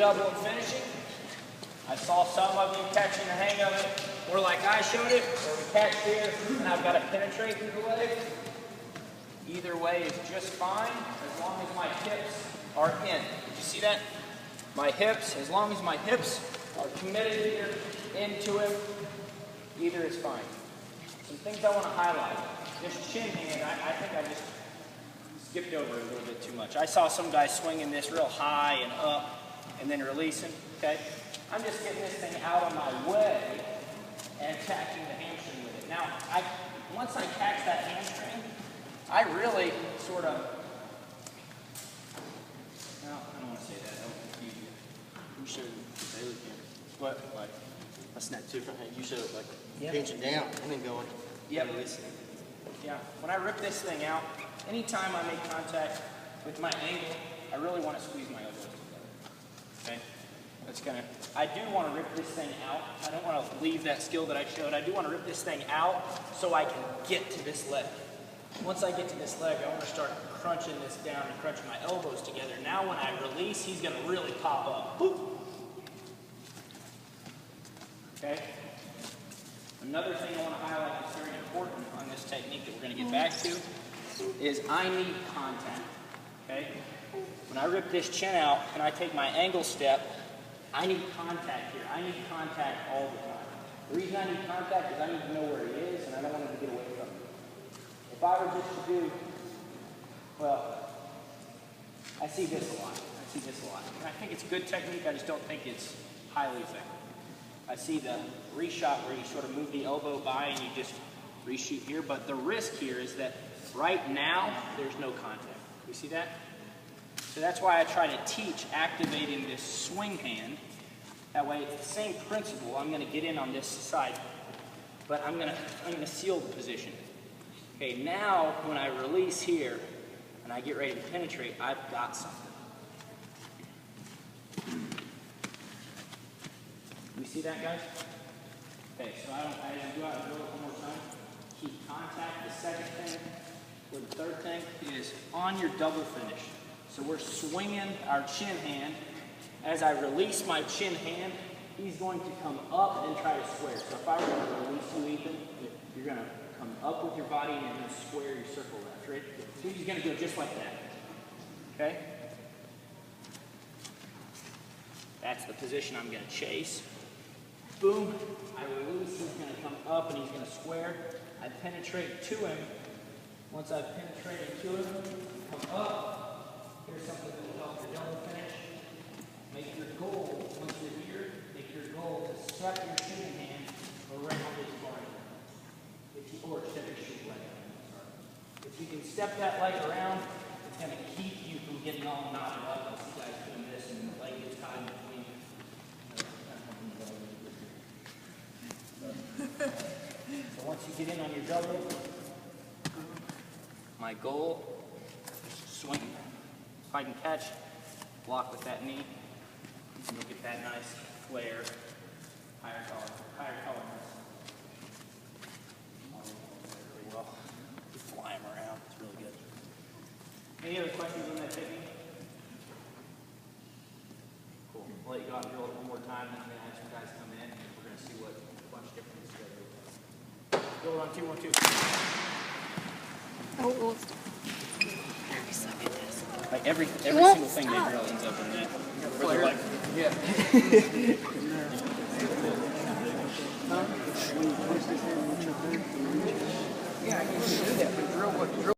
double and finishing. I saw some of you catching the hang of it, or like I showed it, where we catch here, and I've got to penetrate through the leg. Either way is just fine, as long as my hips are in. Did you see that? My hips, as long as my hips are committed here, into it, either is fine. Some things I want to highlight. This chin hand, I think I just skipped over it a little bit too much. I saw some guys swinging this real high and up, and then releasing, okay? I'm just getting this thing out of my way and attaching the hamstring with it. Now, once I catch that hamstring, I really sort of, no, I don't want to say that. That will confuse you. You should they look here. What? Like a snap too from hand. You should like Yep. pinch it down and then going. Yep. Yeah. When I rip this thing out, anytime I make contact with my ankle, I really want to squeeze my elbows together. Okay? I do want to rip this thing out. I don't want to leave that skill that I showed. I do want to rip this thing out so I can get to this leg. Once I get to this leg, I want to start crunching this down and crunching my elbows together. Now when I release, he's going to really pop up. Boop. Okay? Another thing I want to highlight that's very important on this technique that we're going to get back to is I need contact. Okay? When I rip this chin out and I take my angle step, I need contact here. I need contact all the time. The reason I need contact is I need to know where he is and I don't want him to get away from me. If I were just to do, well, I see this a lot. And I think it's a good technique, I just don't think it's highly effective. I see the reshot where you sort of move the elbow by and you just reshoot here, but the risk here is that right now, there's no contact. You see that? So that's why I try to teach activating this swing hand. That way it's the same principle. I'm going to get in on this side, but I'm going to seal the position. Okay, now when I release here and I get ready to penetrate, I've got something. You see that, guys? Okay, so I just go out and do it one more time. Keep contact. The second thing, or the third thing, is on your double finish. So we're swinging our chin hand. As I release my chin hand, he's going to come up and try to square. So if I were to release you, Ethan, you're going to come up with your body and you're going to square your circle left, right? So he's going to go just like that. Okay? That's the position I'm going to chase. Boom. I release, he's going to come up and he's going to square. I penetrate to him. Once I've penetrated to him, come up. Here's something that will help your double finish. Make your goal, once you're here, make your goal to step your shooting hand around his body. Or step your shooting leg. If you can step that leg around, it's going to keep you from getting all knotted up. I see guys doing this and the leg gets tied between. So once you get in on your double, my goal is to swing. If I can catch, block with that knee, and you'll get that nice flare, higher tolerance. Really well. You fly them around, it's really good. Any other questions on that technique? Cool. I'll let you go out and drill it one more time, and then have some guys come in, and we're going to see what a bunch of different is going to do. Go on 2, 1, 2. Oh, we'll stop. I suck at this. Like every single thing they drill ends up in that. Flare. Like, yeah.